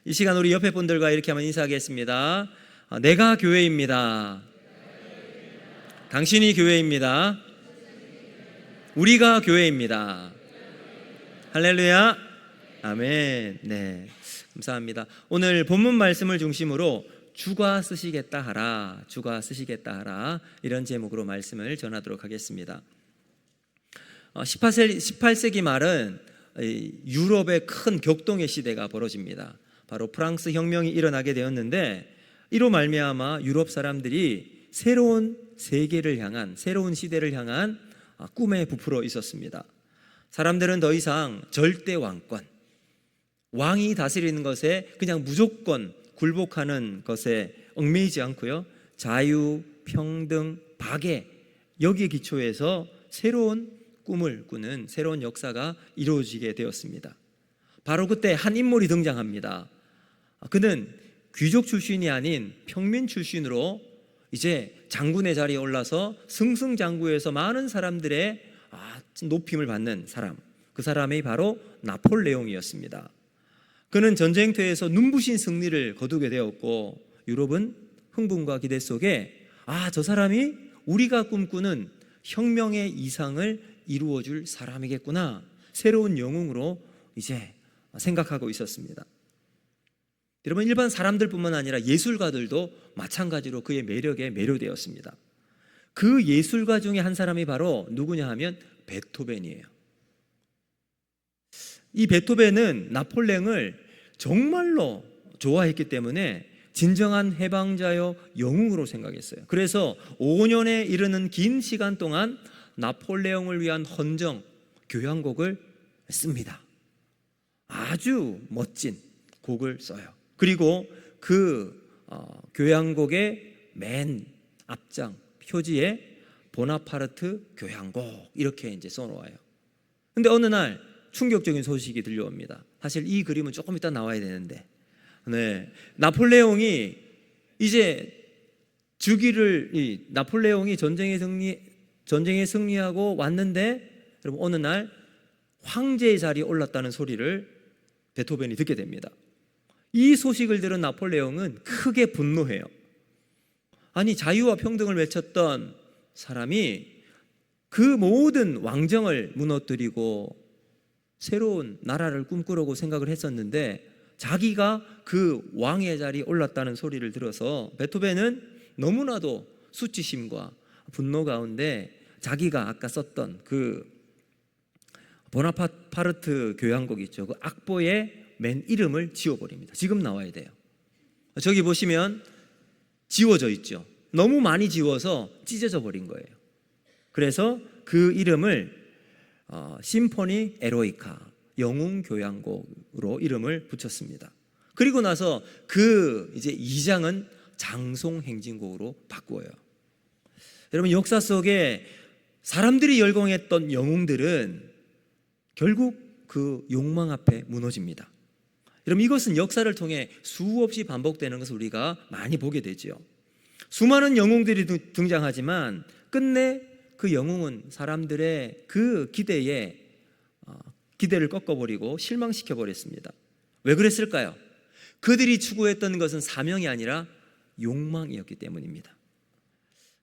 이 시간 우리 옆에 분들과 이렇게 한번 인사하겠습니다. 내가 교회입니다. 당신이 교회입니다. 우리가 교회입니다. 할렐루야. 아멘. 네, 감사합니다. 오늘 본문 말씀을 중심으로 주가 쓰시겠다 하라, 주가 쓰시겠다 하라, 이런 제목으로 말씀을 전하도록 하겠습니다. 18세기 말은 유럽의 큰 격동의 시대가 벌어집니다. 바로 프랑스 혁명이 일어나게 되었는데, 이로 말미암아 유럽 사람들이 새로운 세계를 향한, 새로운 시대를 향한 꿈에 부풀어 있었습니다. 사람들은 더 이상 절대 왕권, 왕이 다스리는 것에 그냥 무조건 굴복하는 것에 얽매이지 않고요, 자유, 평등, 박애, 여기에 기초해서 새로운 꿈을 꾸는 새로운 역사가 이루어지게 되었습니다. 바로 그때 한 인물이 등장합니다. 그는 귀족 출신이 아닌 평민 출신으로 이제 장군의 자리에 올라서 승승장구해서 많은 사람들의 높임을 받는 사람, 그 사람이 바로 나폴레옹이었습니다. 그는 전쟁터에서 눈부신 승리를 거두게 되었고, 유럽은 흥분과 기대 속에 저 사람이 우리가 꿈꾸는 혁명의 이상을 이루어줄 사람이겠구나, 새로운 영웅으로 이제 생각하고 있었습니다. 여러분, 일반 사람들뿐만 아니라 예술가들도 마찬가지로 그의 매력에 매료되었습니다. 그 예술가 중에 한 사람이 바로 누구냐 하면 베토벤이에요. 이 베토벤은 나폴레옹을 정말로 좋아했기 때문에 진정한 해방자요 영웅으로 생각했어요. 그래서 5년에 이르는 긴 시간 동안 나폴레옹을 위한 헌정, 교향곡을 씁니다. 아주 멋진 곡을 써요. 그리고 그 교향곡의 맨 앞장 표지에 보나파르트 교향곡 이렇게 이제 써놓아요. 근데 어느 날 충격적인 소식이 들려옵니다. 사실 이 그림은 조금 이따 나와야 되는데, 나폴레옹이 이제 나폴레옹이 전쟁에 승리하고 왔는데, 여러분, 어느 날 황제의 자리에 올랐다는 소리를 베토벤이 듣게 됩니다. 이 소식을 들은 나폴레옹은 크게 분노해요. 아니, 자유와 평등을 외쳤던 사람이 그 모든 왕정을 무너뜨리고 새로운 나라를 꿈꾸려고 생각을 했었는데, 자기가 그 왕의 자리에 올랐다는 소리를 들어서 베토벤은 너무나도 수치심과 분노 가운데 자기가 아까 썼던 그 보나파르트 교향곡 있죠, 그 악보의 맨 이름을 지워버립니다. 지금 나와야 돼요. 저기 보시면 지워져 있죠. 너무 많이 지워서 찢어져 버린 거예요. 그래서 그 이름을 심포니 에로이카, 영웅 교향곡으로 이름을 붙였습니다. 그리고 나서 그 이제 2장은 장송 행진곡으로 바꾸어요. 여러분, 역사 속에 사람들이 열광했던 영웅들은 결국 그 욕망 앞에 무너집니다. 여러분, 이것은 역사를 통해 수없이 반복되는 것을 우리가 많이 보게 되죠. 수많은 영웅들이 등장하지만 끝내 그 영웅은 사람들의 그 기대를 꺾어버리고 실망시켜버렸습니다. 왜 그랬을까요? 그들이 추구했던 것은 사명이 아니라 욕망이었기 때문입니다.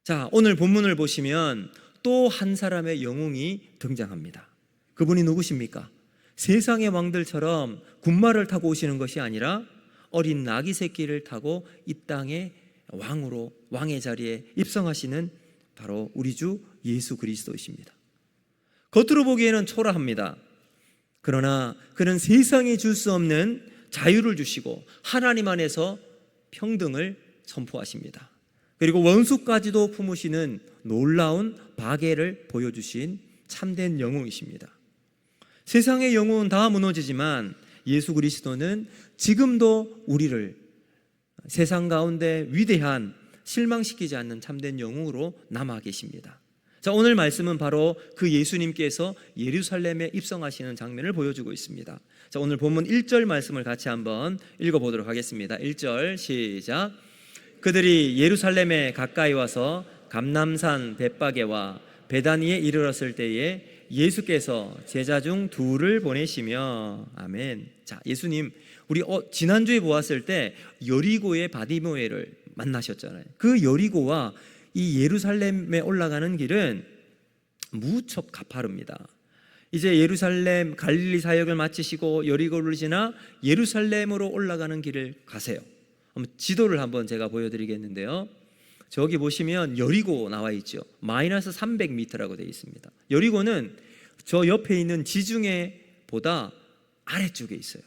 자, 오늘 본문을 보시면 또 한 사람의 영웅이 등장합니다. 그분이 누구십니까? 세상의 왕들처럼 군마를 타고 오시는 것이 아니라 어린 나귀 새끼를 타고 이 땅의 왕으로, 왕의 자리에 입성하시는 바로 우리 주 예수 그리스도이십니다. 겉으로 보기에는 초라합니다. 그러나 그는 세상이 줄 수 없는 자유를 주시고 하나님 안에서 평등을 선포하십니다. 그리고 원수까지도 품으시는 놀라운 박애를 보여주신 참된 영웅이십니다. 세상의 영웅은 다 무너지지만 예수 그리스도는 지금도 우리를 세상 가운데 위대한, 실망시키지 않는 참된 영웅으로 남아 계십니다. 자, 오늘 말씀은 바로 그 예수님께서 예루살렘에 입성하시는 장면을 보여주고 있습니다. 자, 오늘 본문 1절 말씀을 같이 한번 읽어보도록 하겠습니다. 1절 시작. 그들이 예루살렘에 가까이 와서 감람산 벳바게와 베다니에 이르렀을 때에 예수께서 제자 중 둘을 보내시며, 아멘. 자, 예수님 우리 지난주에 보았을 때 여리고의 바디모에를 만나셨잖아요. 그 여리고와 이 예루살렘에 올라가는 길은 무척 가파릅니다. 이제 예루살렘 갈릴리 사역을 마치시고 여리고를 지나 예루살렘으로 올라가는 길을 가세요. 한번 지도를 한번 제가 보여드리겠는데요. 저기 보시면 여리고 나와 있죠. 마이너스 300m라고 되어 있습니다. 여리고는 저 옆에 있는 지중해보다 아래쪽에 있어요.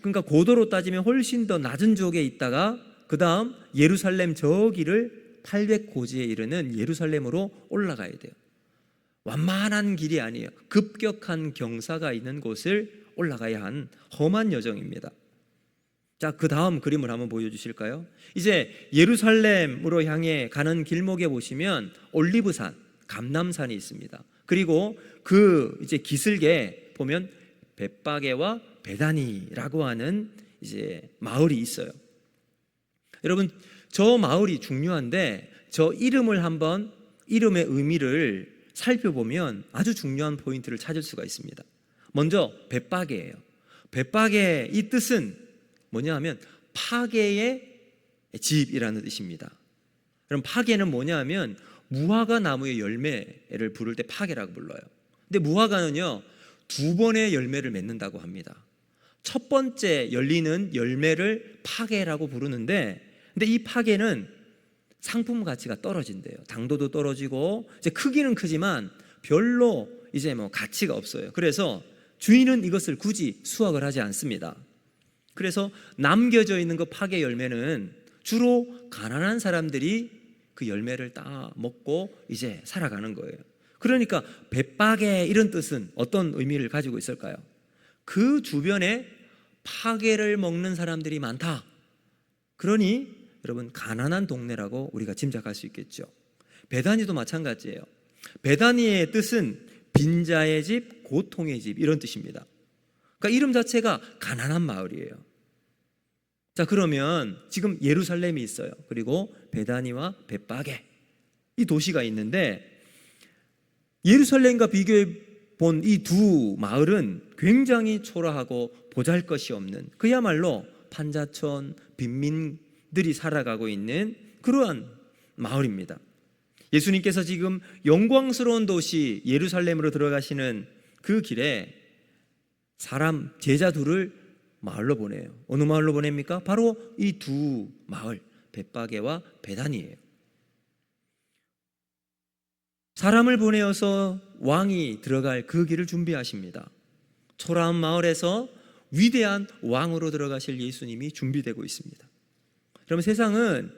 그러니까 고도로 따지면 훨씬 더 낮은 쪽에 있다가 그 다음 예루살렘 저기를 800고지에 이르는 예루살렘으로 올라가야 돼요. 완만한 길이 아니에요. 급격한 경사가 있는 곳을 올라가야 한 험한 여정입니다. 자, 그 다음 그림을 한번 보여주실까요? 이제 예루살렘으로 향해 가는 길목에 보시면 올리브산, 감람산이 있습니다. 그리고 그 이제 기슭에 보면 벳바게와 베다니라고 하는 이제 마을이 있어요. 여러분, 저 마을이 중요한데 저 이름을 한번 이름의 의미를 살펴보면 아주 중요한 포인트를 찾을 수가 있습니다. 먼저 벳바게예요. 벳바게 이 뜻은 뭐냐 하면 파게의 집이라는 뜻입니다. 그럼 파게는 뭐냐 하면 무화과 나무의 열매를 부를 때 파게라고 불러요. 근데 무화과는요 2번의 열매를 맺는다고 합니다. 첫 번째 열리는 열매를 파게라고 부르는데, 근데 이 파게는 상품 가치가 떨어진대요. 당도도 떨어지고 이제 크기는 크지만 별로 이제 뭐 가치가 없어요. 그래서 주인은 이것을 굳이 수확을 하지 않습니다. 그래서 남겨져 있는 그 파게 열매는 주로 가난한 사람들이 그 열매를 따 먹고 이제 살아가는 거예요. 그러니까 벳바게 이런 뜻은 어떤 의미를 가지고 있을까요? 그 주변에 파게를 먹는 사람들이 많다. 그러니 여러분 가난한 동네라고 우리가 짐작할 수 있겠죠. 베다니도 마찬가지예요. 베다니의 뜻은 빈자의 집, 고통의 집 이런 뜻입니다. 그러니까 이름 자체가 가난한 마을이에요. 자, 그러면 지금 예루살렘이 있어요. 그리고 베다니와 벳바게 이 도시가 있는데 예루살렘과 비교해 본 이 두 마을은 굉장히 초라하고 보잘것이 없는 그야말로 판자촌 빈민들이 살아가고 있는 그러한 마을입니다. 예수님께서 지금 영광스러운 도시 예루살렘으로 들어가시는 그 길에 사람 제자 둘을 마을로 보내요. 어느 마을로 보냅니까? 바로 이 두 마을 벳바게와 베다니예요. 사람을 보내어서 왕이 들어갈 그 길을 준비하십니다. 초라한 마을에서 위대한 왕으로 들어가실 예수님이 준비되고 있습니다. 그러면 세상은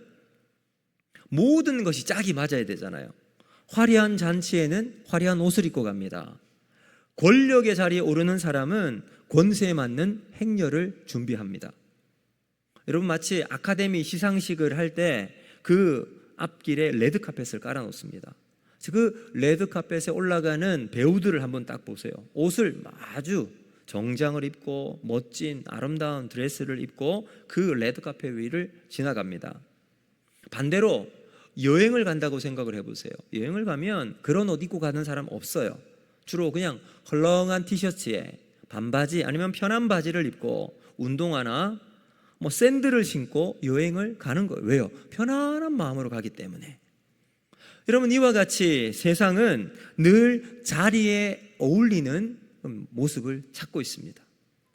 모든 것이 짝이 맞아야 되잖아요. 화려한 잔치에는 화려한 옷을 입고 갑니다. 권력의 자리에 오르는 사람은 권세에 맞는 행렬을 준비합니다. 여러분, 마치 아카데미 시상식을 할 때 그 앞길에 레드카펫을 깔아놓습니다. 그 레드카펫에 올라가는 배우들을 한번 딱 보세요. 옷을 아주 정장을 입고 멋진 아름다운 드레스를 입고 그 레드카펫 위를 지나갑니다. 반대로 여행을 간다고 생각을 해보세요. 여행을 가면 그런 옷 입고 가는 사람 없어요. 주로 그냥 헐렁한 티셔츠에 반바지 아니면 편한 바지를 입고 운동화나 뭐 샌들을 신고 여행을 가는 거예요. 왜요? 편안한 마음으로 가기 때문에. 여러분, 이와 같이 세상은 늘 자리에 어울리는 모습을 찾고 있습니다.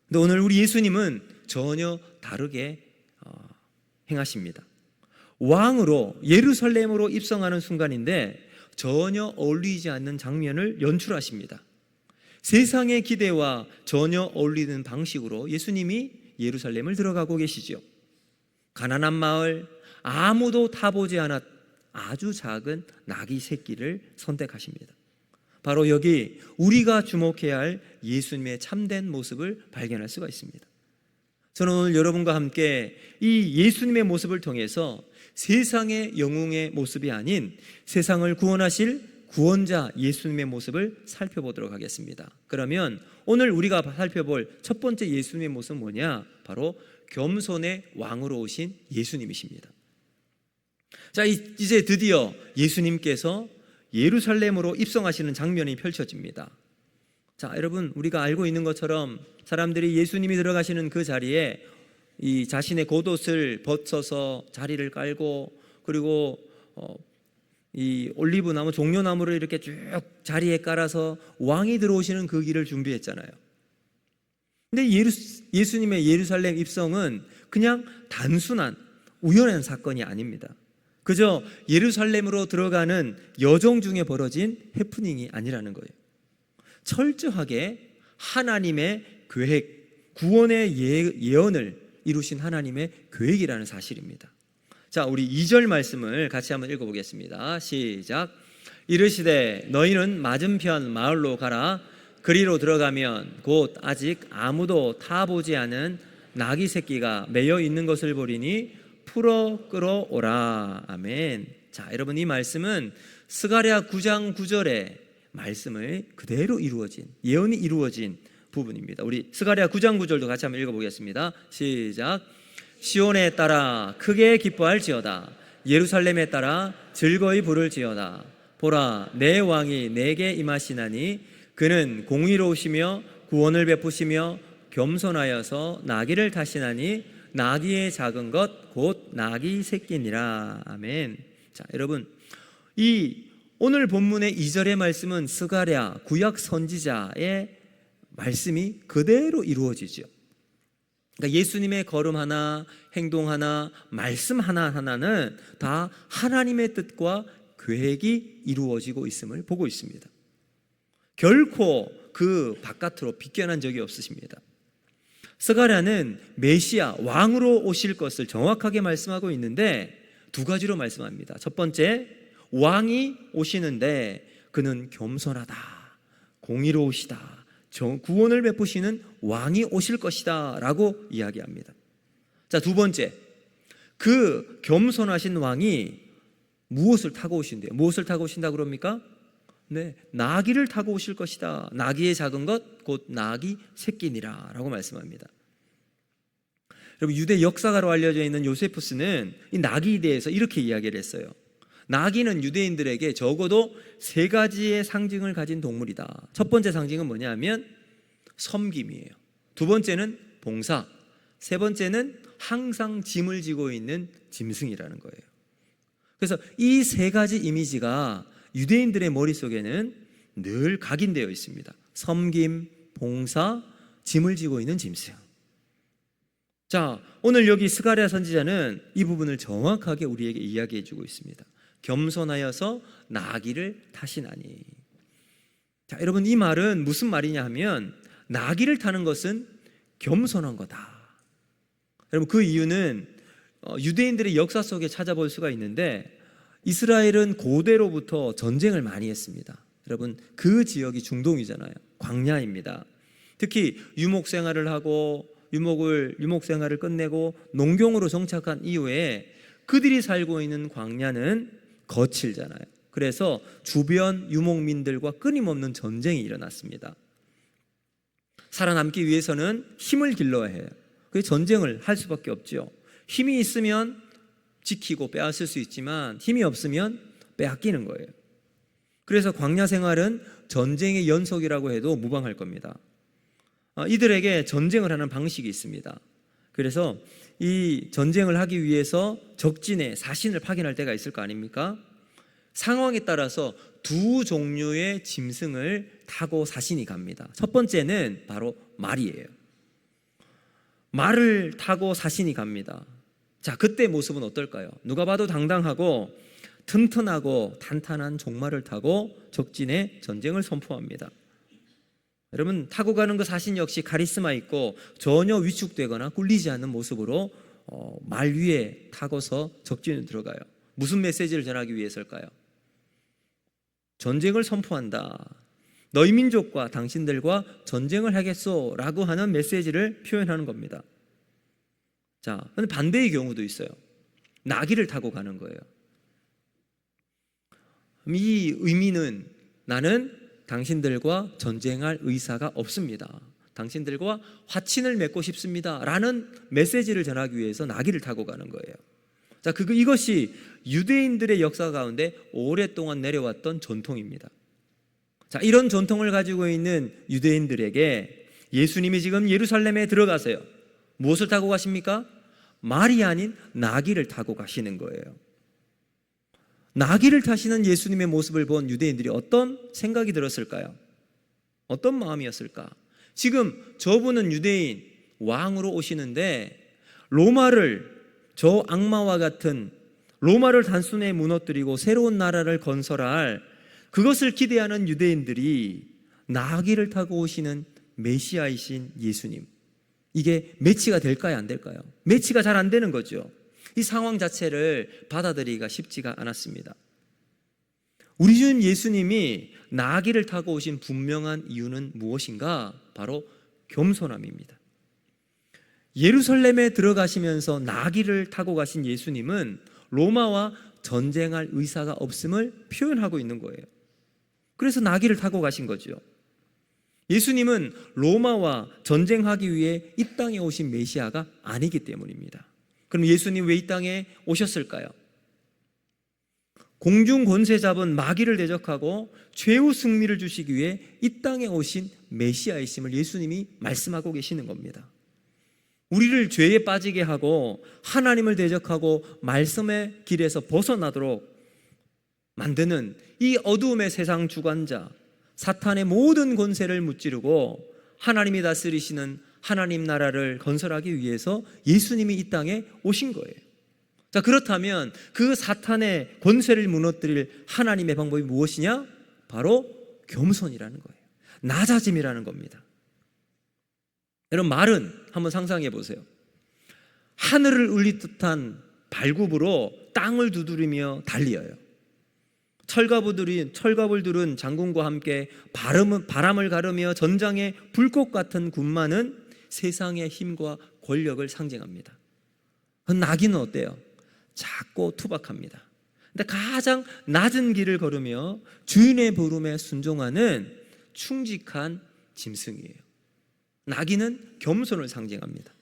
근데 오늘 우리 예수님은 전혀 다르게 행하십니다. 왕으로 예루살렘으로 입성하는 순간인데 전혀 어울리지 않는 장면을 연출하십니다. 세상의 기대와 전혀 어울리는 방식으로 예수님이 예루살렘을 들어가고 계시죠. 가난한 마을, 아무도 타보지 않았 아주 작은 나귀 새끼를 선택하십니다. 바로 여기 우리가 주목해야 할 예수님의 참된 모습을 발견할 수가 있습니다. 저는 오늘 여러분과 함께 이 예수님의 모습을 통해서 세상의 영웅의 모습이 아닌 세상을 구원하실 구원자 예수님의 모습을 살펴보도록 하겠습니다. 그러면 오늘 우리가 살펴볼 첫 번째 예수님의 모습은 뭐냐? 바로 겸손의 왕으로 오신 예수님이십니다. 자, 이제 드디어 예수님께서 예루살렘으로 입성하시는 장면이 펼쳐집니다. 자, 여러분, 우리가 알고 있는 것처럼 사람들이 예수님이 들어가시는 그 자리에 이 자신의 겉옷을 벗어서 자리를 깔고, 그리고 이 올리브나무, 종려나무를 이렇게 쭉 자리에 깔아서 왕이 들어오시는 그 길을 준비했잖아요. 근데 예수님의 예루살렘 입성은 그냥 단순한 우연한 사건이 아닙니다. 그저 예루살렘으로 들어가는 여정 중에 벌어진 해프닝이 아니라는 거예요. 철저하게 하나님의 계획, 구원의 예언을 이루신 하나님의 계획이라는 사실입니다. 자, 우리 2절 말씀을 같이 한번 읽어보겠습니다. 시작. 이르시되 너희는 맞은편 마을로 가라. 그리로 들어가면 곧 아직 아무도 타보지 않은 나귀 새끼가 매여 있는 것을 보리니 풀어 끌어오라. 아멘. 자, 여러분, 이 말씀은 스가랴 9장 9절의 말씀을 그대로 이루어진, 예언이 이루어진 부분입니다. 우리 스가랴 9장 9절도 같이 한번 읽어보겠습니다. 시작. 시온에 따라 크게 기뻐할지어다. 예루살렘에 따라 즐거이 부를지어다. 보라, 내 왕이 내게 임하시나니 그는 공의로우시며 구원을 베푸시며 겸손하여서 나귀를 타시나니 나귀의 작은 것 곧 나귀 새끼니라. 아멘. 자, 여러분, 이 오늘 본문의 2절의 말씀은 스가랴 구약 선지자의 말씀이 그대로 이루어지죠. 그러니까 예수님의 걸음 하나, 행동 하나, 말씀 하나하나는 다 하나님의 뜻과 계획이 이루어지고 있음을 보고 있습니다. 결코 그 바깥으로 비껴난 적이 없으십니다. 스가랴는 메시아, 왕으로 오실 것을 정확하게 말씀하고 있는데 두 가지로 말씀합니다. 첫 번째, 왕이 오시는데 그는 겸손하다, 공의로우시다, 구원을 베푸시는 왕이 오실 것이다 라고 이야기합니다. 자, 두 번째, 그 겸손하신 왕이 무엇을 타고 오신대요? 무엇을 타고 오신다 그럽니까? 네, 나귀를 타고 오실 것이다. 나귀의 작은 것 곧 나귀 새끼니라 라고 말씀합니다. 여러분, 유대 역사가로 알려져 있는 요세푸스는 이 나귀에 대해서 이렇게 이야기를 했어요. 나귀는 유대인들에게 적어도 세 가지의 상징을 가진 동물이다. 첫 번째 상징은 뭐냐면 섬김이에요. 두 번째는 봉사, 세 번째는 항상 짐을 지고 있는 짐승이라는 거예요. 그래서 이 세 가지 이미지가 유대인들의 머릿속에는 늘 각인되어 있습니다. 섬김, 봉사, 짐을 지고 있는 짐승. 자, 오늘 여기 스가랴 선지자는 이 부분을 정확하게 우리에게 이야기해 주고 있습니다. 겸손하여서 나귀를 타시나니. 자, 여러분, 이 말은 무슨 말이냐 하면 나귀를 타는 것은 겸손한 거다. 여러분, 그 이유는 유대인들의 역사 속에 찾아볼 수가 있는데 이스라엘은 고대로부터 전쟁을 많이 했습니다. 여러분, 그 지역이 중동이잖아요. 광야입니다. 특히 유목 생활을 하고 유목 생활을 끝내고 농경으로 정착한 이후에 그들이 살고 있는 광야는 거칠잖아요. 그래서 주변 유목민들과 끊임없는 전쟁이 일어났습니다. 살아남기 위해서는 힘을 길러야 해요. 그래서 전쟁을 할 수밖에 없죠. 힘이 있으면 지키고 빼앗을 수 있지만 힘이 없으면 빼앗기는 거예요. 그래서 광야 생활은 전쟁의 연속이라고 해도 무방할 겁니다. 이들에게 전쟁을 하는 방식이 있습니다. 그래서 이 전쟁을 하기 위해서 적진에 사신을 파견할 때가 있을 거 아닙니까? 상황에 따라서 두 종류의 짐승을 타고 사신이 갑니다. 첫 번째는 바로 말이에요. 말을 타고 사신이 갑니다. 자, 그때 모습은 어떨까요? 누가 봐도 당당하고 튼튼하고 탄탄한 종말을 타고 적진에 전쟁을 선포합니다. 여러분, 타고 가는 그 사신 역시 카리스마 있고 전혀 위축되거나 꿀리지 않는 모습으로 말 위에 타고서 적진에 들어가요. 무슨 메시지를 전하기 위해서일까요? 전쟁을 선포한다. 너희 민족과 당신들과 전쟁을 하겠소 라고 하는 메시지를 표현하는 겁니다. 자, 근데 반대의 경우도 있어요. 나귀를 타고 가는 거예요. 이 의미는 나는 당신들과 전쟁할 의사가 없습니다. 당신들과 화친을 맺고 싶습니다 라는 메시지를 전하기 위해서 나귀를 타고 가는 거예요. 자, 이것이 유대인들의 역사 가운데 오랫동안 내려왔던 전통입니다. 자, 이런 전통을 가지고 있는 유대인들에게 예수님이 지금 예루살렘에 들어가세요. 무엇을 타고 가십니까? 말이 아닌 나귀를 타고 가시는 거예요. 나귀를 타시는 예수님의 모습을 본 유대인들이 어떤 생각이 들었을까요? 어떤 마음이었을까? 지금 저분은 유대인 왕으로 오시는데 로마를, 저 악마와 같은 로마를 단순히 무너뜨리고 새로운 나라를 건설할 그것을 기대하는 유대인들이 나귀를 타고 오시는 메시아이신 예수님, 이게 매치가 될까요? 안 될까요? 매치가 잘 안 되는 거죠. 이 상황 자체를 받아들이기가 쉽지가 않았습니다. 우리 주님 예수님이 나귀를 타고 오신 분명한 이유는 무엇인가? 바로 겸손함입니다. 예루살렘에 들어가시면서 나귀를 타고 가신 예수님은 로마와 전쟁할 의사가 없음을 표현하고 있는 거예요. 그래서 나귀를 타고 가신 거죠. 예수님은 로마와 전쟁하기 위해 이 땅에 오신 메시아가 아니기 때문입니다. 그럼 예수님 왜 이 땅에 오셨을까요? 공중 권세 잡은 마귀를 대적하고 최후 승리를 주시기 위해 이 땅에 오신 메시아이심을 예수님이 말씀하고 계시는 겁니다. 우리를 죄에 빠지게 하고 하나님을 대적하고 말씀의 길에서 벗어나도록 만드는 이 어두움의 세상 주관자 사탄의 모든 권세를 무찌르고 하나님이 다스리시는 하나님 나라를 건설하기 위해서 예수님이 이 땅에 오신 거예요. 자, 그렇다면 그 사탄의 권세를 무너뜨릴 하나님의 방법이 무엇이냐? 바로 겸손이라는 거예요. 낮아짐이라는 겁니다. 여러분, 말은 한번 상상해 보세요. 하늘을 울릴 듯한 발굽으로 땅을 두드리며 달리어요. 철갑을들은 장군과 함께 바람을 가르며 전장의 불꽃 같은 군마는 세상의 힘과 권력을 상징합니다. 나귀는 어때요? 작고 투박합니다. 근데 가장 낮은 길을 걸으며 주인의 부름에 순종하는 충직한 짐승이에요. 나귀는 겸손을 상징합니다.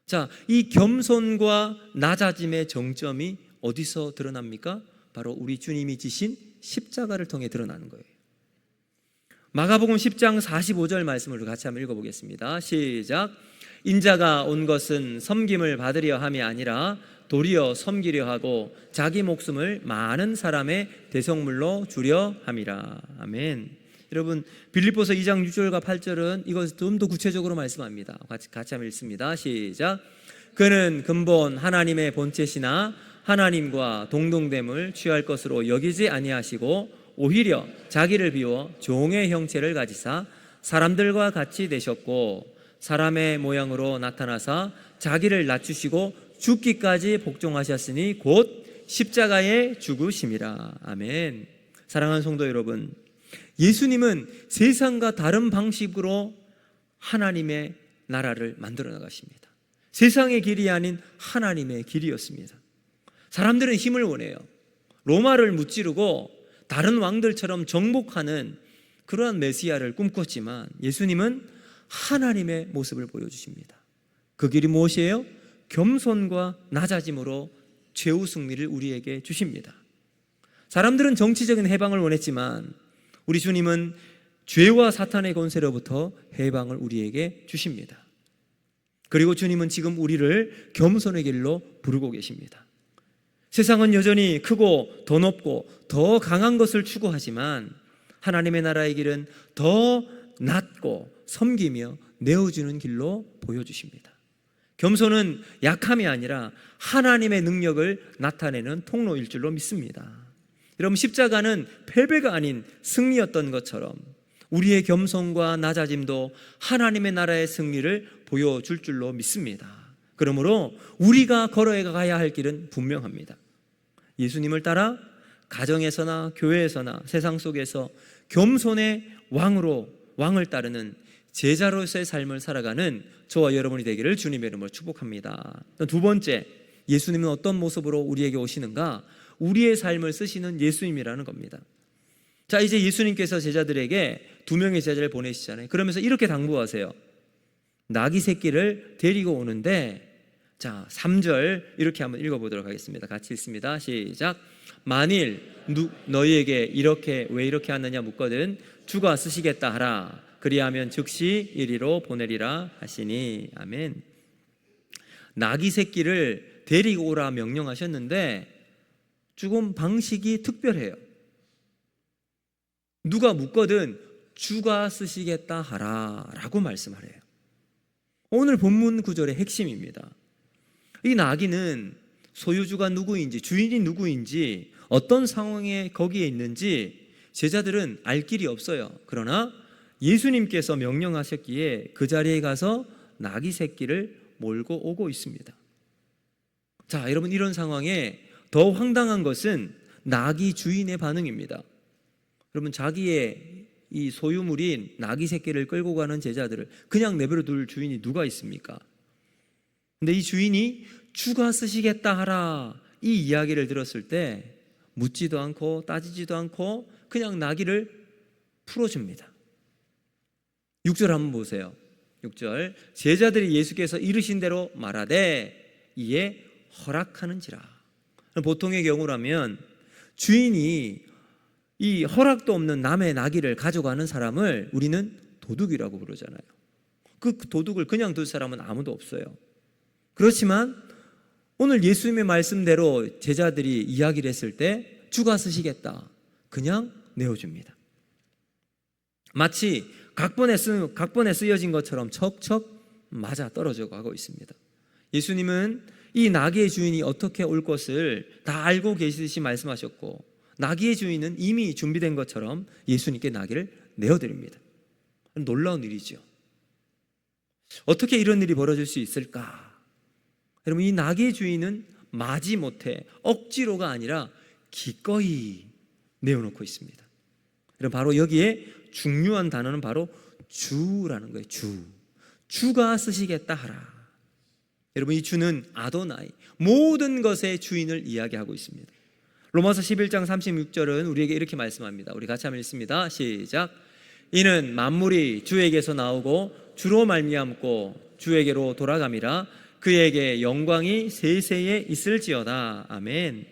자, 이 겸손과 낮아짐의 정점이 어디서 드러납니까? 바로 우리 주님이 지신 십자가를 통해 드러나는 거예요. 마가복음 10장 45절 말씀을 같이 한번 읽어보겠습니다. 시작. 인자가 온 것은 섬김을 받으려 함이 아니라 도리어 섬기려 하고 자기 목숨을 많은 사람의 대속물로 주려 함이라. 아멘. 여러분, 빌립보서 2장 6절과 8절은 이것을 좀 더 구체적으로 말씀합니다. 같이 한번 읽습니다. 시작. 그는 근본 하나님의 본체시나 하나님과 동등됨을 취할 것으로 여기지 아니하시고 오히려 자기를 비워 종의 형체를 가지사 사람들과 같이 되셨고 사람의 모양으로 나타나사 자기를 낮추시고 죽기까지 복종하셨으니 곧 십자가에 죽으심이라. 아멘. 사랑하는 성도 여러분, 예수님은 세상과 다른 방식으로 하나님의 나라를 만들어 나가십니다. 세상의 길이 아닌 하나님의 길이었습니다. 사람들은 힘을 원해요. 로마를 무찌르고 다른 왕들처럼 정복하는 그러한 메시아를 꿈꿨지만 예수님은 하나님의 모습을 보여주십니다. 그 길이 무엇이에요? 겸손과 낮아짐으로 최후 승리를 우리에게 주십니다. 사람들은 정치적인 해방을 원했지만 우리 주님은 죄와 사탄의 권세로부터 해방을 우리에게 주십니다. 그리고 주님은 지금 우리를 겸손의 길로 부르고 계십니다. 세상은 여전히 크고 더 높고 더 강한 것을 추구하지만 하나님의 나라의 길은 더 낮고 섬기며 내어주는 길로 보여주십니다. 겸손은 약함이 아니라 하나님의 능력을 나타내는 통로일 줄로 믿습니다. 여러분, 십자가는 패배가 아닌 승리였던 것처럼 우리의 겸손과 낮아짐도 하나님의 나라의 승리를 보여줄 줄로 믿습니다. 그러므로 우리가 걸어가야 할 길은 분명합니다. 예수님을 따라 가정에서나 교회에서나 세상 속에서 겸손의 왕을 따르는 제자로서의 삶을 살아가는 저와 여러분이 되기를 주님의 이름으로 축복합니다. 두 번째, 예수님은 어떤 모습으로 우리에게 오시는가? 우리의 삶을 쓰시는 예수님이라는 겁니다. 자, 이제 예수님께서 제자들에게 2명의 제자를 보내시잖아요. 그러면서 이렇게 당부하세요. 나귀 새끼를 데리고 오는데, 자, 3절 이렇게 한번 읽어보도록 하겠습니다. 같이 읽습니다. 시작. 만일 너희에게 왜 이렇게 하느냐 묻거든 주가 쓰시겠다 하라. 그리하면 즉시 이리로 보내리라 하시니. 아멘. 나귀 새끼를 데리고 오라 명령하셨는데 조금 방식이 특별해요. 누가 묻거든 주가 쓰시겠다 하라 라고 말씀하래요. 오늘 본문 구절의 핵심입니다. 이 나귀는 소유주가 누구인지, 주인이 누구인지, 어떤 상황에 거기에 있는지 제자들은 알 길이 없어요. 그러나 예수님께서 명령하셨기에 그 자리에 가서 나귀 새끼를 몰고 오고 있습니다. 자, 여러분, 이런 상황에 더 황당한 것은 나귀 주인의 반응입니다. 여러분, 자기의 이 소유물인 나귀 새끼를 끌고 가는 제자들을 그냥 내버려 둘 주인이 누가 있습니까? 근데 이 주인이 주가 쓰시겠다 하라 이 이야기를 들었을 때 묻지도 않고 따지지도 않고 그냥 나귀를 풀어줍니다. 6절 한번 보세요. 6절, 제자들이 예수께서 이르신 대로 말하되 이에 허락하는지라. 보통의 경우라면 주인이 이 허락도 없는 남의 나귀를 가져가는 사람을 우리는 도둑이라고 부르잖아요. 그 도둑을 그냥 둘 사람은 아무도 없어요. 그렇지만 오늘 예수님의 말씀대로 제자들이 이야기를 했을 때 주가 쓰시겠다, 그냥 내어줍니다. 마치 각본에 쓰여진 것처럼 척척 맞아 떨어져 가고 있습니다. 예수님은 이 나귀의 주인이 어떻게 올 것을 다 알고 계시듯이 말씀하셨고, 나귀의 주인은 이미 준비된 것처럼 예수님께 나귀를 내어드립니다. 놀라운 일이죠. 어떻게 이런 일이 벌어질 수 있을까? 여러분, 이 나귀의 주인은 마지못해 억지로가 아니라 기꺼이 내어놓고 있습니다. 여러분, 바로 여기에 중요한 단어는 바로 주라는 거예요. 주가 쓰시겠다 하라. 여러분, 이 주는 아도나이, 모든 것의 주인을 이야기하고 있습니다. 로마서 11장 36절은 우리에게 이렇게 말씀합니다. 우리 같이 한번 읽습니다. 시작. 이는 만물이 주에게서 나오고 주로 말미암고 주에게로 돌아감이라. 그에게 영광이 세세에 있을지어다. 아멘.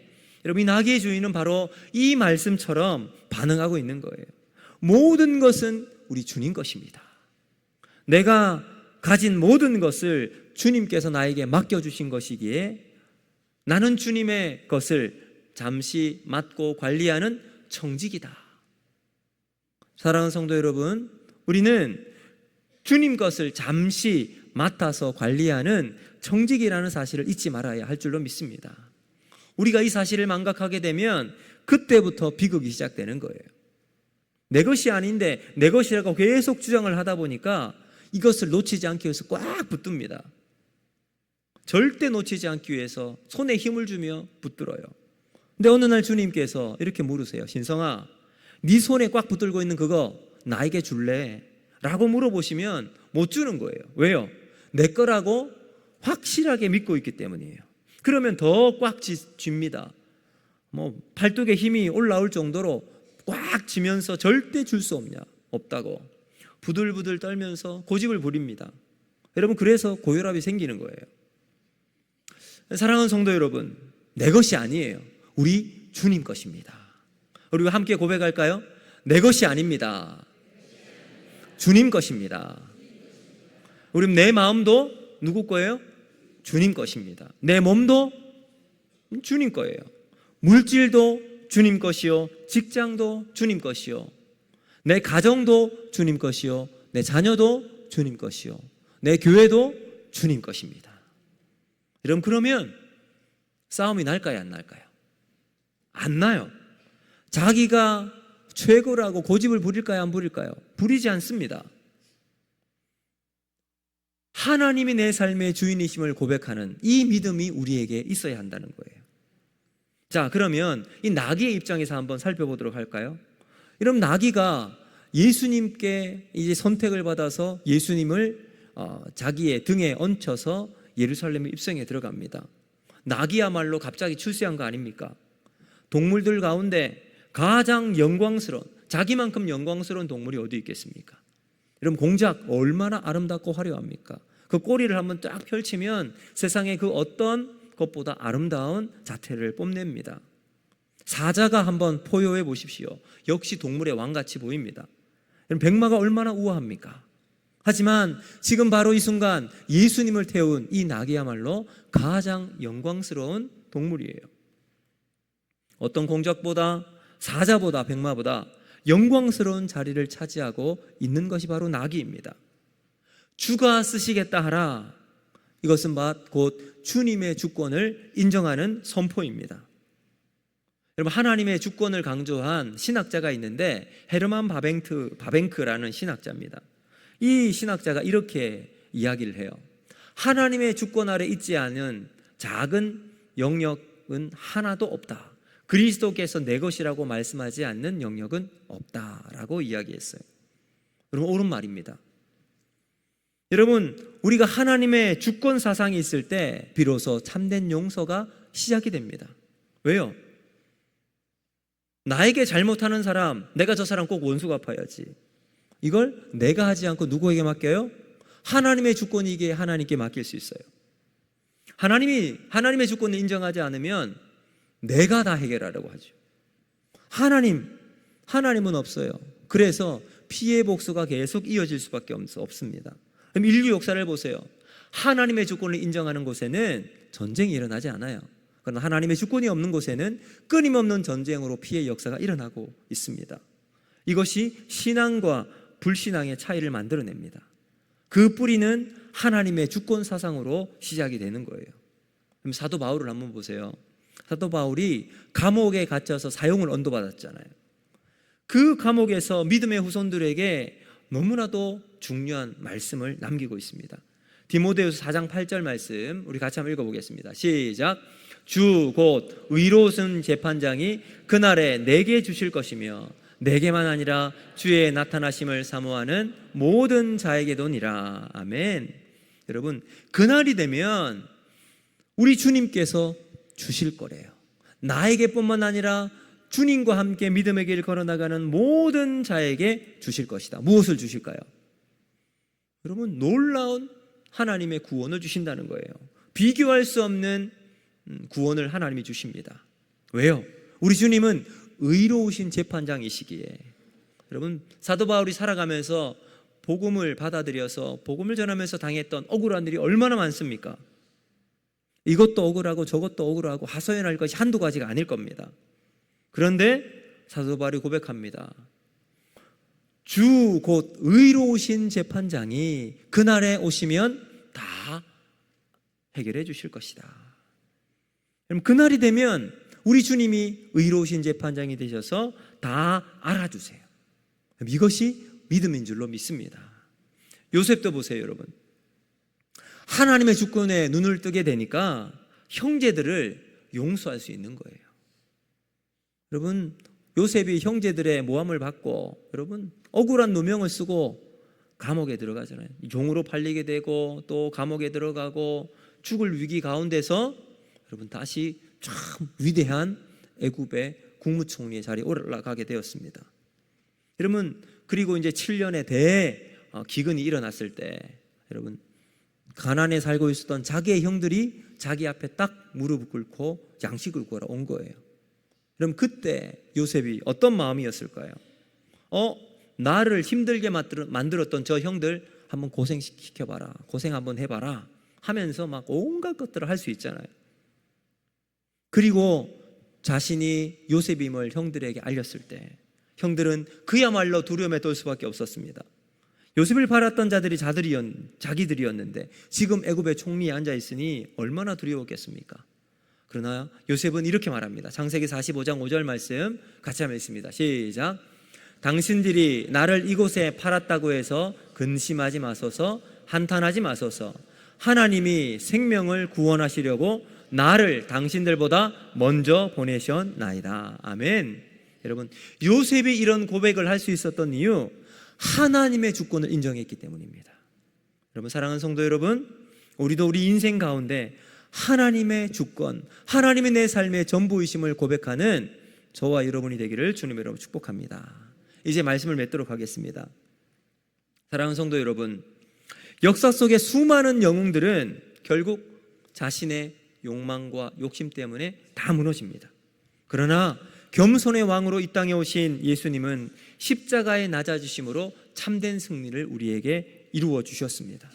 여러분, 이 나귀의 주인은 바로 이 말씀처럼 반응하고 있는 거예요. 모든 것은 우리 주님 것입니다. 내가 가진 모든 것을 주님께서 나에게 맡겨주신 것이기에 나는 주님의 것을 잠시 맡고 관리하는 청직이다. 사랑하는 성도 여러분, 우리는 주님 것을 잠시 맡아서 관리하는 청직이라는 사실을 잊지 말아야 할 줄로 믿습니다. 우리가 이 사실을 망각하게 되면 그때부터 비극이 시작되는 거예요. 내 것이 아닌데 내 것이라고 계속 주장을 하다 보니까 이것을 놓치지 않기 위해서 꽉 붙듭니다. 절대 놓치지 않기 위해서 손에 힘을 주며 붙들어요. 근데 어느 날 주님께서 이렇게 물으세요. 신성아, 네 손에 꽉 붙들고 있는 그거 나에게 줄래? 라고 물어보시면 못 주는 거예요. 왜요? 내 거라고 확실하게 믿고 있기 때문이에요. 그러면 더 꽉 쥡니다. 팔뚝에 힘이 올라올 정도로 꽉 쥐면서 절대 줄 수 없다고 부들부들 떨면서 고집을 부립니다. 여러분, 그래서 고혈압이 생기는 거예요. 사랑하는 성도 여러분, 내 것이 아니에요. 우리 주님 것입니다. 우리 함께 고백할까요? 내 것이 아닙니다. 주님 것입니다. 우리 내 마음도 누구 거예요? 주님 것입니다. 내 몸도 주님 거예요. 물질도 주님 것이요, 직장도 주님 것이요, 내 가정도 주님 것이요, 내 자녀도 주님 것이요, 내 교회도 주님 것입니다. 여러분, 그러면 싸움이 날까요, 안 날까요? 안 나요. 자기가 최고라고 고집을 부릴까요, 안 부릴까요? 부리지 않습니다. 하나님이 내 삶의 주인이심을 고백하는 이 믿음이 우리에게 있어야 한다는 거예요. 자, 그러면 이 나귀의 입장에서 한번 살펴보도록 할까요? 여러분, 나귀가 예수님께 이제 선택을 받아서 예수님을 자기의 등에 얹혀서 예루살렘에 입성에 들어갑니다. 나귀야말로 갑자기 출세한 거 아닙니까? 동물들 가운데 가장 영광스러운, 자기만큼 영광스러운 동물이 어디 있겠습니까? 여러분, 공작 얼마나 아름답고 화려합니까? 그 꼬리를 한번 딱 펼치면 세상의 그 어떤 것보다 아름다운 자태를 뽐냅니다. 사자가 한번 포효해 보십시오. 역시 동물의 왕같이 보입니다. 백마가 얼마나 우아합니까? 하지만 지금 바로 이 순간 예수님을 태운 이 낙이야말로 가장 영광스러운 동물이에요. 어떤 공작보다, 사자보다, 백마보다 영광스러운 자리를 차지하고 있는 것이 바로 낙이입니다. 주가 쓰시겠다 하라. 이것은 곧 주님의 주권을 인정하는 선포입니다. 여러분, 하나님의 주권을 강조한 신학자가 있는데 헤르만 바뱅크라는 신학자입니다. 이 신학자가 이렇게 이야기를 해요. 하나님의 주권 아래 있지 않은 작은 영역은 하나도 없다. 그리스도께서 내 것이라고 말씀하지 않는 영역은 없다라고 이야기했어요. 여러분, 옳은 말입니다. 여러분, 우리가 하나님의 주권 사상이 있을 때 비로소 참된 용서가 시작이 됩니다. 왜요? 나에게 잘못하는 사람, 내가 저 사람 꼭 원수 갚아야지. 이걸 내가 하지 않고 누구에게 맡겨요? 하나님의 주권이기에 하나님께 맡길 수 있어요. 하나님의 주권을 인정하지 않으면 내가 다 해결하려고 하죠. 하나님은 없어요. 그래서 피해 복수가 계속 이어질 수밖에 없습니다. 그럼 인류 역사를 보세요. 하나님의 주권을 인정하는 곳에는 전쟁이 일어나지 않아요. 그러나 하나님의 주권이 없는 곳에는 끊임없는 전쟁으로 피해 역사가 일어나고 있습니다. 이것이 신앙과 불신앙의 차이를 만들어냅니다. 그 뿌리는 하나님의 주권 사상으로 시작이 되는 거예요. 그럼 사도 바울을 한번 보세요. 사도 바울이 감옥에 갇혀서 사형을 언도받았잖아요. 그 감옥에서 믿음의 후손들에게 너무나도 중요한 말씀을 남기고 있습니다. 디모데후서 4장 8절 말씀 우리 같이 한번 읽어보겠습니다. 시작. 주 곧 의로우신 재판장이 그날에 내게 주실 것이며 내게만 아니라 주의 나타나심을 사모하는 모든 자에게도니라. 아멘. 여러분, 그날이 되면 우리 주님께서 주실 거래요. 나에게뿐만 아니라 주님과 함께 믿음의 길 걸어나가는 모든 자에게 주실 것이다. 무엇을 주실까요? 여러분, 놀라운 하나님의 구원을 주신다는 거예요. 비교할 수 없는 구원을 하나님이 주십니다. 왜요? 우리 주님은 의로우신 재판장이시기에. 여러분, 사도 바울이 살아가면서 복음을 받아들여서 복음을 전하면서 당했던 억울한 일이 얼마나 많습니까? 이것도 억울하고 저것도 억울하고 하소연할 것이 한두 가지가 아닐 겁니다. 그런데 사도 바울이 고백합니다. 주 곧 의로우신 재판장이 그날에 오시면 다 해결해 주실 것이다. 그럼 그날이 되면 우리 주님이 의로우신 재판장이 되셔서 다 알아주세요. 이것이 믿음인 줄로 믿습니다. 요셉도 보세요, 여러분. 하나님의 주권에 눈을 뜨게 되니까 형제들을 용서할 수 있는 거예요. 여러분, 요셉이 형제들의 모함을 받고 여러분 억울한 누명을 쓰고 감옥에 들어가잖아요. 종으로 팔리게 되고 또 감옥에 들어가고 죽을 위기 가운데서 여러분 다시 참 위대한 애굽의 국무총리의 자리에 올라가게 되었습니다. 여러분, 그리고 이제 7년의 기근이 일어났을 때 여러분 가난에 살고 있었던 자기의 형들이 자기 앞에 딱 무릎을 꿇고 양식을 구하러 온 거예요. 그럼 그때 요셉이 어떤 마음이었을까요? 나를 힘들게 만들었던 저 형들 한번 고생시켜봐라, 고생 한번 해봐라 하면서 막 온갖 것들을 할 수 있잖아요. 그리고 자신이 요셉임을 형들에게 알렸을 때 형들은 그야말로 두려움에 떨 수밖에 없었습니다. 요셉을 팔았던 자들이 자기들이었는데 지금 애굽의 총리에 앉아있으니 얼마나 두려웠겠습니까? 그러나 요셉은 이렇게 말합니다. 창세기 45장 5절 말씀 같이 한번 읽습니다. 시작. 당신들이 나를 이곳에 팔았다고 해서 근심하지 마소서, 한탄하지 마소서. 하나님이 생명을 구원하시려고 나를 당신들보다 먼저 보내셨나이다. 아멘. 여러분, 요셉이 이런 고백을 할 수 있었던 이유, 하나님의 주권을 인정했기 때문입니다. 여러분, 사랑하는 성도 여러분, 우리도 우리 인생 가운데 하나님의 주권, 하나님의 내 삶의 전부이심을 고백하는 저와 여러분이 되기를 주님의 이름으로 축복합니다. 이제 말씀을 맺도록 하겠습니다. 사랑하는 성도 여러분, 역사 속의 수많은 영웅들은 결국 자신의 욕망과 욕심 때문에 다 무너집니다. 그러나 겸손의 왕으로 이 땅에 오신 예수님은 십자가에 낮아지심으로 참된 승리를 우리에게 이루어 주셨습니다.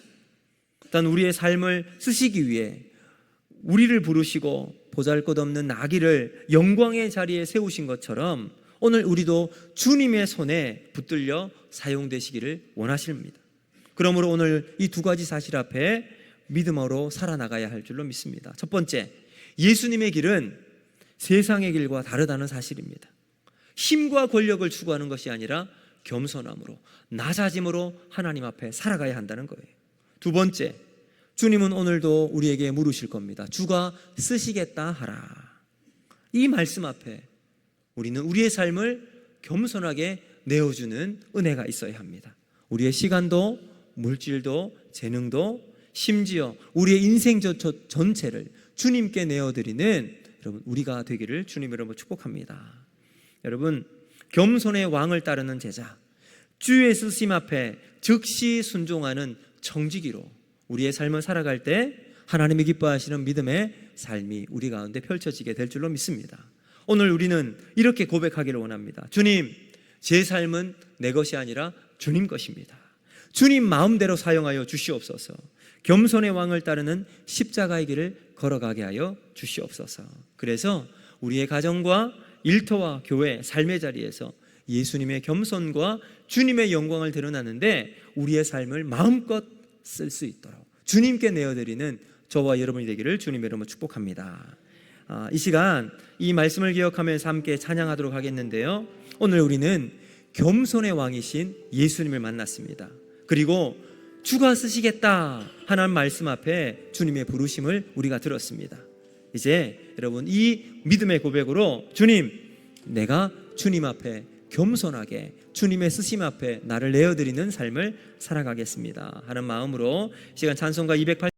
일단 우리의 삶을 쓰시기 위해 우리를 부르시고 보잘것없는 나귀를 영광의 자리에 세우신 것처럼 오늘 우리도 주님의 손에 붙들려 사용되시기를 원하십니다. 그러므로 오늘 이 두 가지 사실 앞에 믿음으로 살아나가야 할 줄로 믿습니다. 첫 번째, 예수님의 길은 세상의 길과 다르다는 사실입니다. 힘과 권력을 추구하는 것이 아니라 겸손함으로, 낮아짐으로 하나님 앞에 살아가야 한다는 거예요. 두 번째, 주님은 오늘도 우리에게 물으실 겁니다. 주가 쓰시겠다 하라. 이 말씀 앞에 우리는 우리의 삶을 겸손하게 내어주는 은혜가 있어야 합니다. 우리의 시간도, 물질도, 재능도, 심지어 우리의 인생 전체를 주님께 내어드리는 여러분 우리가 되기를 주님 이름으로 축복합니다. 여러분, 겸손의 왕을 따르는 제자, 주의 쓰심 앞에 즉시 순종하는 청지기로 우리의 삶을 살아갈 때 하나님이 기뻐하시는 믿음의 삶이 우리 가운데 펼쳐지게 될 줄로 믿습니다. 오늘 우리는 이렇게 고백하기를 원합니다. 주님, 제 삶은 내 것이 아니라 주님 것입니다. 주님 마음대로 사용하여 주시옵소서. 겸손의 왕을 따르는 십자가의 길을 걸어가게 하여 주시옵소서. 그래서 우리의 가정과 일터와 교회, 삶의 자리에서 예수님의 겸손과 주님의 영광을 드러나는데 우리의 삶을 마음껏 쓸 수 있도록 주님께 내어드리는 저와 여러분이 되기를 주님의 이름으로 축복합니다. 이 시간 이 말씀을 기억하면서 함께 찬양하도록 하겠는데요, 오늘 우리는 겸손의 왕이신 예수님을 만났습니다. 그리고 주가 쓰시겠다 하나님 말씀 앞에 주님의 부르심을 우리가 들었습니다. 이제 여러분 이 믿음의 고백으로 주님, 내가 주님 앞에 겸손하게 주님의 쓰심 앞에 나를 내어드리는 삶을 살아가겠습니다 하는 마음으로 시간 찬송가 208